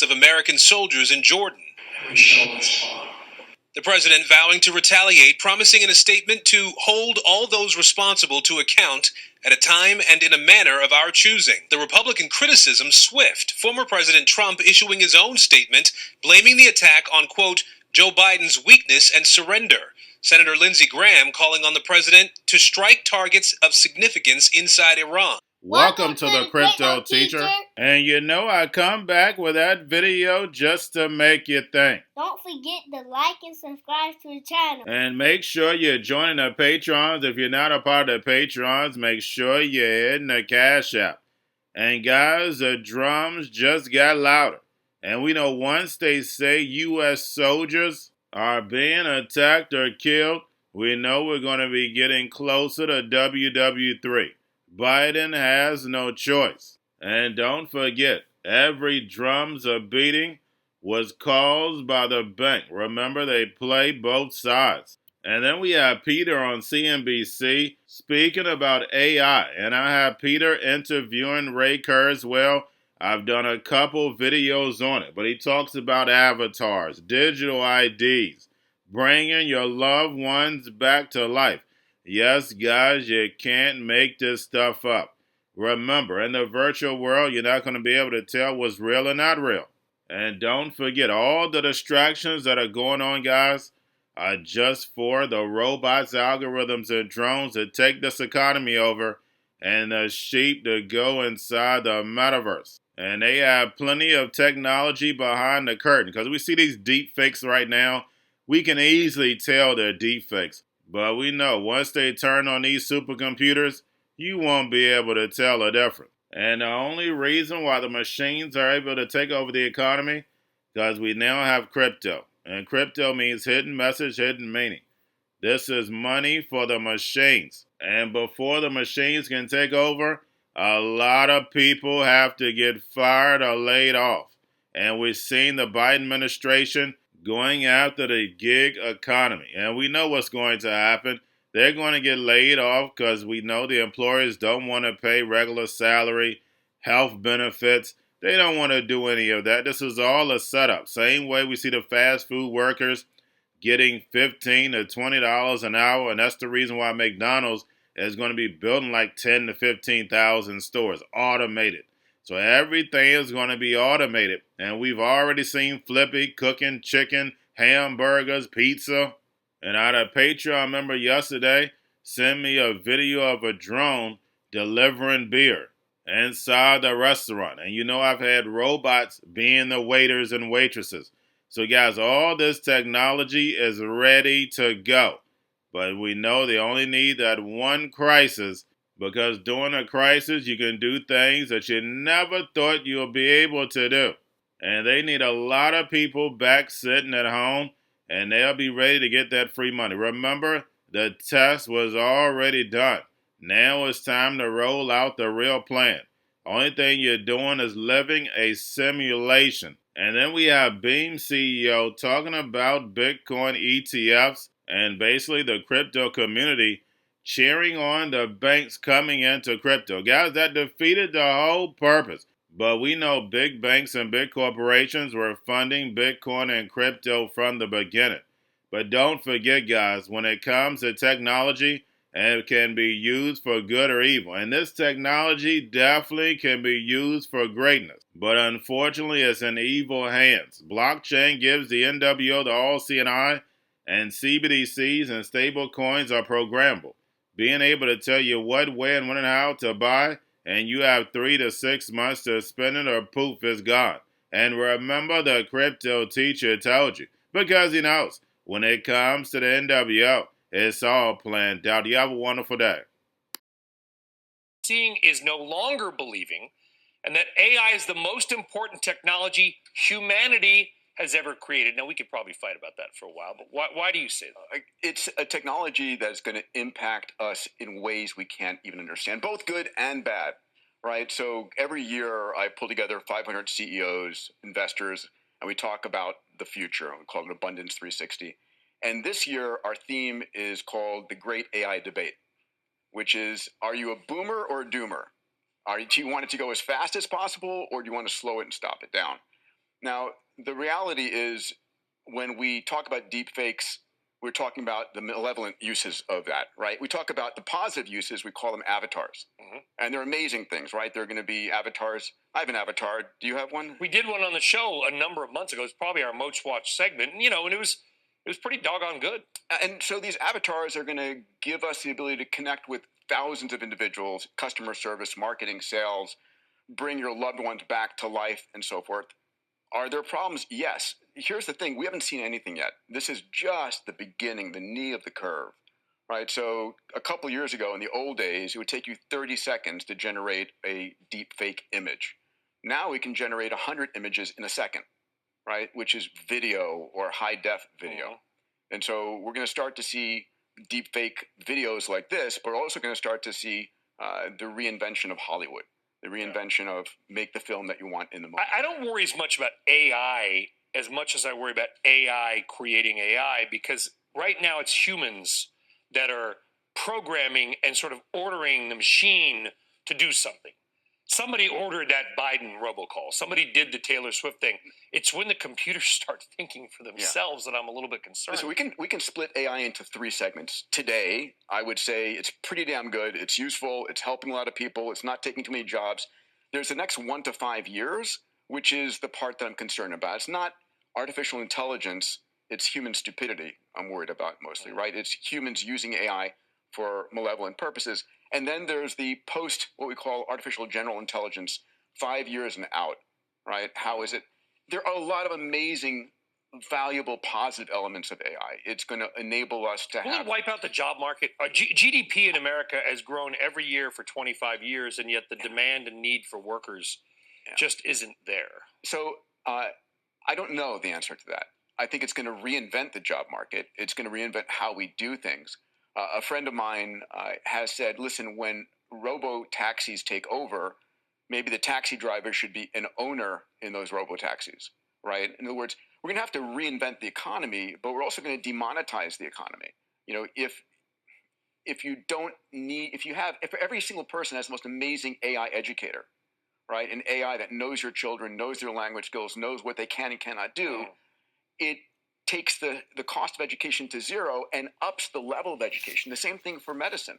of American soldiers in Jordan. We shall respond. The president vowing to retaliate, promising in a statement to hold all those responsible to account at a time and in a manner of our choosing. The Republican criticism swift. Former President Trump issuing his own statement, blaming the attack on, quote, Joe Biden's weakness and surrender. Senator Lindsey Graham calling on the president to strike targets of significance inside Iran. Welcome to the Crypto Teacher. And you know I come back with that video just to make you think. Don't forget to like and subscribe to the channel. And make sure you're joining the Patrons. If you're not a part of the Patrons, make sure you're hitting the Cash App. And guys, the drums just got louder. And we know once they say U.S. soldiers are being attacked or killed, we know we're going to be getting closer to WW3. Biden has no choice. And don't forget, every drums a beating was caused by the bank. Remember, they play both sides. And then we have Peter on CNBC speaking about AI. And I have Peter interviewing Ray Kurzweil. I've done a couple videos on it. But he talks about avatars, digital IDs, bringing your loved ones back to life. Yes, guys, you can't make this stuff up. Remember, in the virtual world, you're not going to be able to tell what's real and not real. And don't forget, all the distractions that are going on, guys, are just for the robots, algorithms, and drones to take this economy over and the sheep to go inside the metaverse. And they have plenty of technology behind the curtain. Because we see these deep fakes right now, we can easily tell they're deep fakes. But we know once they turn on these supercomputers, you won't be able to tell the difference. And the only reason why the machines are able to take over the economy, because we now have crypto. And crypto means hidden message, hidden meaning. This is money for the machines. And before the machines can take over, a lot of people have to get fired or laid off. And we've seen the Biden administration going after the gig economy. And we know what's going to happen. They're going to get laid off because we know the employers don't want to pay regular salary, health benefits. They don't want to do any of that. This is all a setup. Same way we see the fast food workers getting $15 to $20 an hour. And that's the reason why McDonald's is going to be building like 10 to 15,000 stores, automated. So everything is going to be automated. And we've already seen Flippy cooking chicken, hamburgers, pizza. And I had a Patreon member yesterday send me a video of a drone delivering beer inside the restaurant. And you know I've had robots being the waiters and waitresses. So guys, all this technology is ready to go. But we know they only need that one crisis, because during a crisis you can do things that you never thought you'll be able to do. And they need a lot of people back sitting at home, and they'll be ready to get that free money. Remember, the test was already done. Now it's time to roll out the real plan. Only thing you're doing is living a simulation. And then we have Beam CEO talking about Bitcoin ETFs and basically the crypto community cheering on the banks coming into crypto. Guys, that defeated the whole purpose. But we know big banks and big corporations were funding Bitcoin and crypto from the beginning. But don't forget, guys, when it comes to technology, it can be used for good or evil. And this technology definitely can be used for greatness. But unfortunately, it's in evil hands. Blockchain gives the NWO the all CNI, and CBDCs and stable coins are programmable, being able to tell you what, where, and when and how to buy, and you have 3 to 6 months to spend it or poof, it's gone. And remember, the crypto teacher told you, because he knows when it comes to the NWO, it's all planned out. You have a wonderful day. Seeing is no longer believing, and that AI is the most important technology humanity has ever created. Now, we could probably fight about that for a while, but why do you say that? It's a technology that's going to impact us in ways we can't even understand, both good and bad, right? So every year I pull together 500 CEOs, investors, and we talk about the future. We call it Abundance 360. And this year, our theme is called the Great AI Debate, which is, are you a boomer or a doomer? Do you want it to go as fast as possible, or do you want to slow it and stop it down? Now, the reality is when we talk about deep fakes, we're talking about the malevolent uses of that, right? We talk about the positive uses, we call them avatars. And they're amazing things, right? They're going to be avatars. I have an avatar. Do you have one? We did one on the show a number of months ago. It's probably our most watched segment, and, and it was pretty doggone good. And so these avatars are going to give us the ability to connect with thousands of individuals, customer service, marketing, sales, bring your loved ones back to life, and so forth. Are there problems? Yes. Here's the thing. We haven't seen anything yet. This is just the beginning, the knee of the curve, right? So a couple years ago, in the old days, it would take you 30 seconds to generate a deep fake image. Now we can generate 100 images in a second, right? Which is video or high def video. And so we're going to start to see deep fake videos like this, but we're also going to start to see the reinvention of Hollywood. The reinvention of make the film that you want in the moment. I don't worry as much about AI as much as I worry about AI creating AI, because right now it's humans that are programming and sort of ordering the machine to do something. Somebody ordered that Biden robocall. Somebody did the Taylor Swift thing. It's when the computers start thinking for themselves that I'm a little bit concerned. So we can split AI into 3 segments. Today, I would say it's pretty damn good. It's useful. It's helping a lot of people. It's not taking too many jobs. There's the next 1 to 5 years, which is the part that I'm concerned about. It's not artificial intelligence. It's human stupidity I'm worried about mostly, right? It's humans using AI for malevolent purposes. And then there's the post, what we call artificial general intelligence, 5 years and out, right? How is it? There are a lot of amazing, valuable, positive elements of AI. It's going to enable us to Will it wipe out the job market? GDP in America has grown every year for 25 years, and yet the demand and need for workers just isn't there. So I don't know the answer to that. I think it's going to reinvent the job market. It's going to reinvent how we do things. A friend of mine has said, listen, when robo-taxis take over, maybe the taxi driver should be an owner in those robo-taxis, right? In other words, we're going to have to reinvent the economy, but we're also going to demonetize the economy. If every single person has the most amazing AI educator, right? An AI that knows your children, knows their language skills, knows what they can and cannot do, it takes the cost of education to zero and ups the level of education. The same thing for medicine.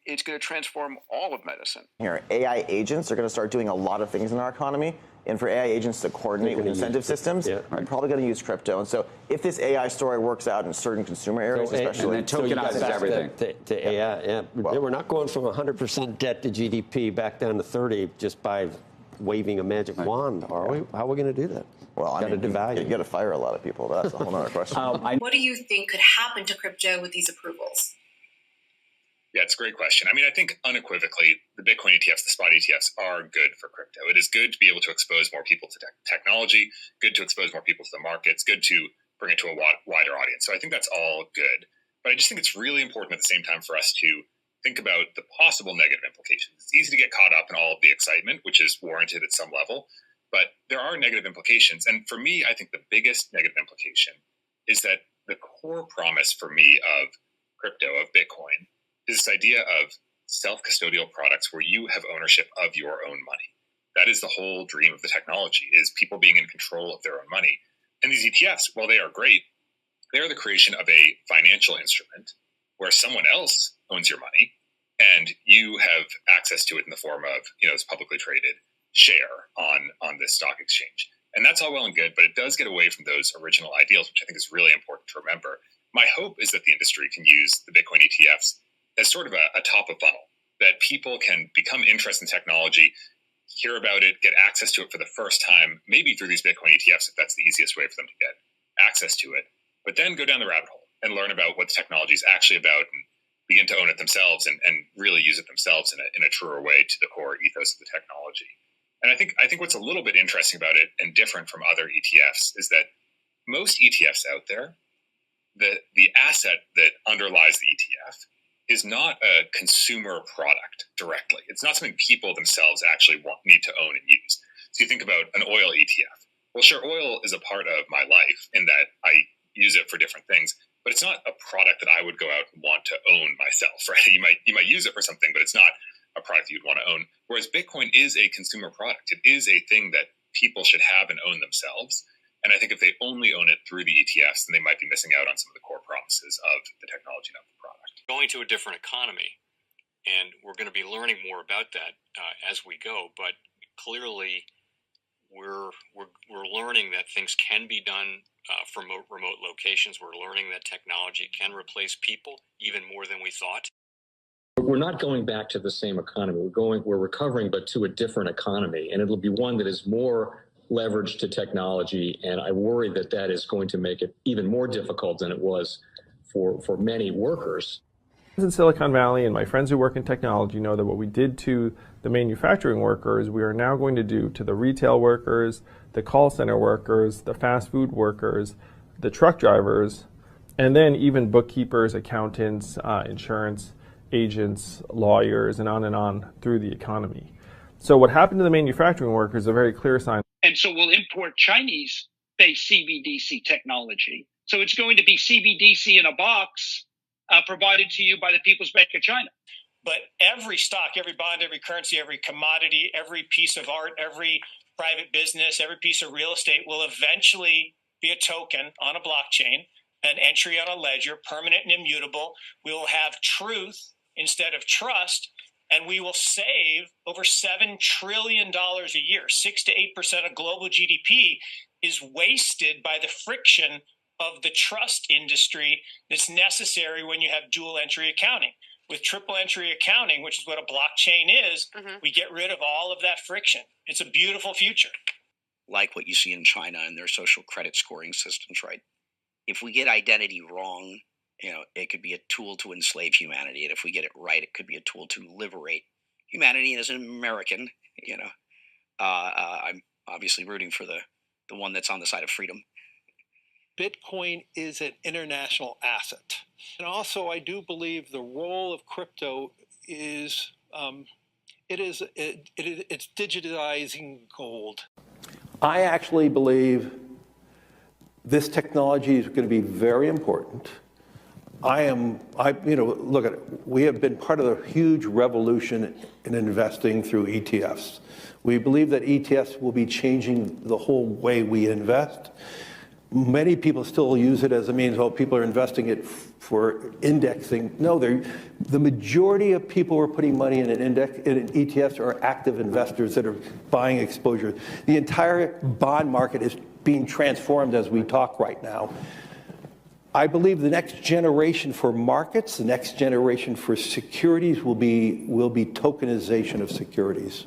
It's going to transform all of medicine. Here, AI agents are going to start doing a lot of things in our economy. And for AI agents to coordinate with incentive systems, you're probably going to use crypto. And so if this AI story works out in certain consumer areas, especially... And then tokenizes everything. To AI, yeah. Well, we're not going from 100% debt to GDP back down to 30 just by waving a magic wand, are we? How are we going to do that? Well, I mean, you got to fire a lot of people. That's a whole other question. What do you think could happen to crypto with these approvals? Yeah, it's a great question. I mean, I think unequivocally, the Bitcoin ETFs, the spot ETFs, are good for crypto. It is good to be able to expose more people to technology, good to expose more people to the markets, good to bring it to a wider audience. So I think that's all good. But I just think it's really important at the same time for us to think about the possible negative implications. It's easy to get caught up in all of the excitement, which is warranted at some level, but there are negative implications. And for me, I think the biggest negative implication is that the core promise for me of crypto, of Bitcoin, is this idea of self-custodial products where you have ownership of your own money. That is the whole dream of the technology, is people being in control of their own money. And these ETFs, while they are great, they are the creation of a financial instrument where someone else owns your money and you have access to it in the form of, this publicly traded share on this stock exchange. And that's all well and good, but it does get away from those original ideals, which I think is really important to remember. My hope is that the industry can use the Bitcoin ETFs as sort of a top of funnel, that people can become interested in technology, hear about it, get access to it for the first time, maybe through these Bitcoin ETFs, if that's the easiest way for them to get access to it, but then go down the rabbit hole and learn about what the technology is actually about and begin to own it themselves and really use it themselves in a truer way to the core ethos of the technology. And I think what's a little bit interesting about it and different from other ETFs is that most ETFs out there, the asset that underlies the ETF is not a consumer product directly. It's not something people themselves actually need to own and use. So you think about an oil ETF. Well, sure, oil is a part of my life in that I use it for different things, but it's not a product that I would go out and want to own myself, right? You might use it for something, but it's not a product you'd want to own. Whereas Bitcoin is a consumer product. It is a thing that people should have and own themselves. And I think if they only own it through the ETFs, then they might be missing out on some of the core promises of the technology, not the product. Going to a different economy, and we're going to be learning more about that as we go. But clearly, we're learning that things can be done from remote locations. We're learning that technology can replace people even more than we thought. We're not going back to the same economy. We're recovering, but to a different economy, and it'll be one that is more leveraged to technology. And I worry that that is going to make it even more difficult than it was for many workers. In Silicon Valley, and my friends who work in technology know that what we did to the manufacturing workers, we are now going to do to the retail workers, the call center workers, the fast food workers, the truck drivers, and then even bookkeepers, accountants, insurance agents, lawyers, and on through the economy. So what happened to the manufacturing workers is a very clear sign. And so we'll import Chinese-based CBDC technology. So it's going to be CBDC in a box provided to you by the People's Bank of China. But every stock, every bond, every currency, every commodity, every piece of art, every private business, every piece of real estate will eventually be a token on a blockchain, an entry on a ledger, permanent and immutable. We will have truth instead of trust, and we will save over $7 trillion a year. 6 to 8% of global GDP is wasted by the friction of the trust industry that's necessary when you have dual entry accounting. With triple entry accounting, which is what a blockchain is, we get rid of all of that friction. It's a beautiful future. Like what you see in China and their social credit scoring systems, right? If we get identity wrong, it could be a tool to enslave humanity. And if we get it right, it could be a tool to liberate humanity. And as an American, I'm obviously rooting for the one that's on the side of freedom. Bitcoin is an international asset. And also, I do believe the role of crypto is it's digitizing gold. I actually believe this technology is going to be very important. Look at it. We have been part of the huge revolution in investing through ETFs. We believe that ETFs will be changing the whole way we invest. Many people still use it as a means, people are investing it for indexing. No, the majority of people who are putting money in in ETFs are active investors that are buying exposure. The entire bond market is being transformed as we talk right now. I believe the next generation for markets, the next generation for securities will be tokenization of securities.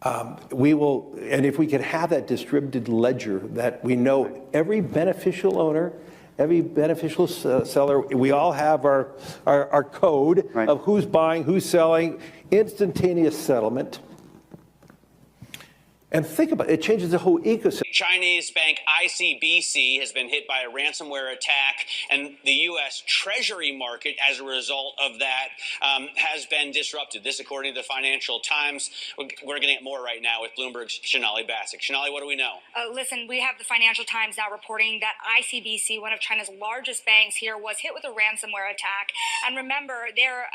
And if we could have that distributed ledger that we know every beneficial owner, every beneficial seller, we all have our code of who's buying, who's selling, instantaneous settlement. And think about it, it changes the whole ecosystem. Chinese bank ICBC has been hit by a ransomware attack, and the U.S. Treasury market, as a result of that, has been disrupted. This, according to the Financial Times. We're getting more right now with Bloomberg's Shonali Bassick. Shonali, what do we know? Listen, we have the Financial Times now reporting that ICBC, one of China's largest banks here, was hit with a ransomware attack. And remember, they're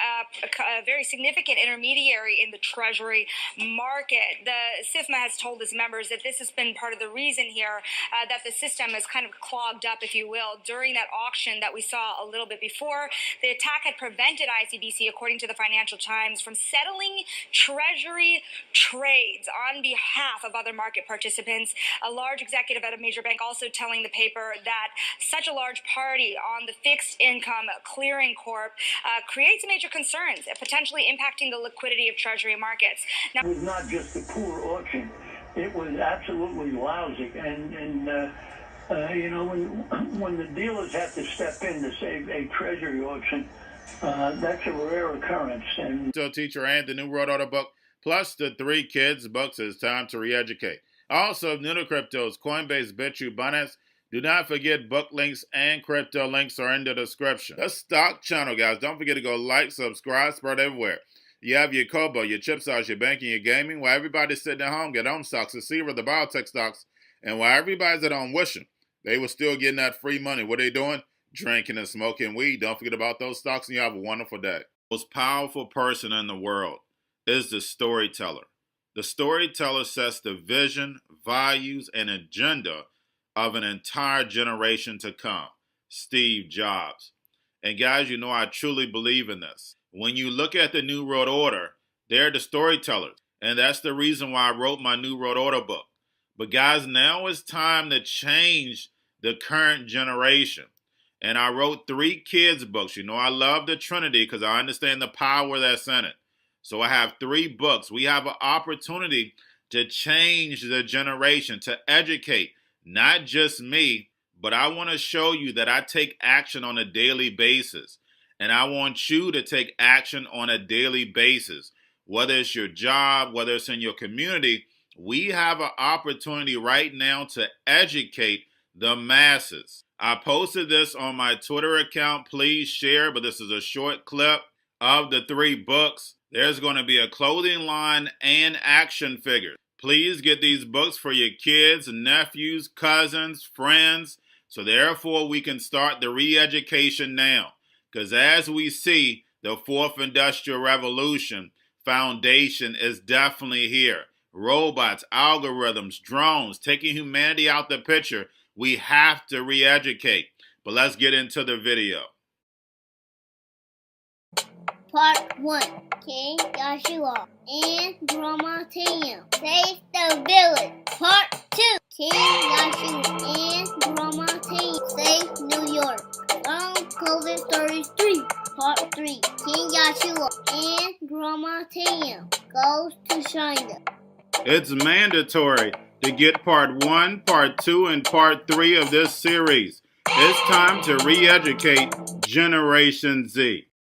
a very significant intermediary in the Treasury market. The SIFMA has told its members that this has been part of the reason here that the system is kind of clogged up, if you will, during that auction that we saw a little bit before. The attack had prevented ICBC, according to the Financial Times, from settling Treasury trades on behalf of other market participants. A large executive at a major bank also telling the paper that such a large party on the fixed income clearing corp creates major concerns, potentially impacting the liquidity of Treasury markets. Now, it was not just a poor auction. It was absolutely lousy, and when the dealers have to step in to save a Treasury auction, that's a rare occurrence. And Cryptoteacher and the New World Order book, plus the 3 Kids books. It's time to re-educate. Also, new to cryptos, Coinbase, Bitrue, Binance. Do not forget book links and crypto links are in the description. The stock channel, guys. Don't forget to go like, subscribe, spread everywhere. You have your Kobo, your chip stocks, your banking, your gaming. While everybody's sitting at home, get home stocks, the Seaver, the biotech stocks. And while everybody's at home wishing, they were still getting that free money. What are they doing? Drinking and smoking weed. Don't forget about those stocks, and you have a wonderful day. The most powerful person in the world is the storyteller. The storyteller sets the vision, values, and agenda of an entire generation to come. Steve Jobs. And guys, you know I truly believe in this. When you look at the New World Order, they're the storytellers. And that's the reason why I wrote my New World Order book. But guys, now it's time to change the current generation. And I wrote 3 kids' books. You know, I love the Trinity because I understand the power that's in it. So I have 3 books. We have an opportunity to change the generation, to educate, not just me, but I want to show you that I take action on a daily basis. And I want you to take action on a daily basis. Whether it's your job, whether it's in your community, we have an opportunity right now to educate the masses. I posted this on my Twitter account. Please share, but this is a short clip of the 3 books. There's going to be a clothing line and action figures. Please get these books for your kids, nephews, cousins, friends, so therefore we can start the re-education now. Because as we see, the 4th Industrial Revolution foundation is definitely here. Robots, algorithms, drones, taking humanity out the picture. We have to re-educate. But let's get into the video. Part 1. King Joshua and Grandma Tam save the village. Part 2. King Joshua and Grandma Tam save New York from COVID-33. Part 3. King Joshua and Grandma Tam goes to China. It's mandatory to get part 1, part 2, and part 3 of this series. It's time to re-educate Generation Z.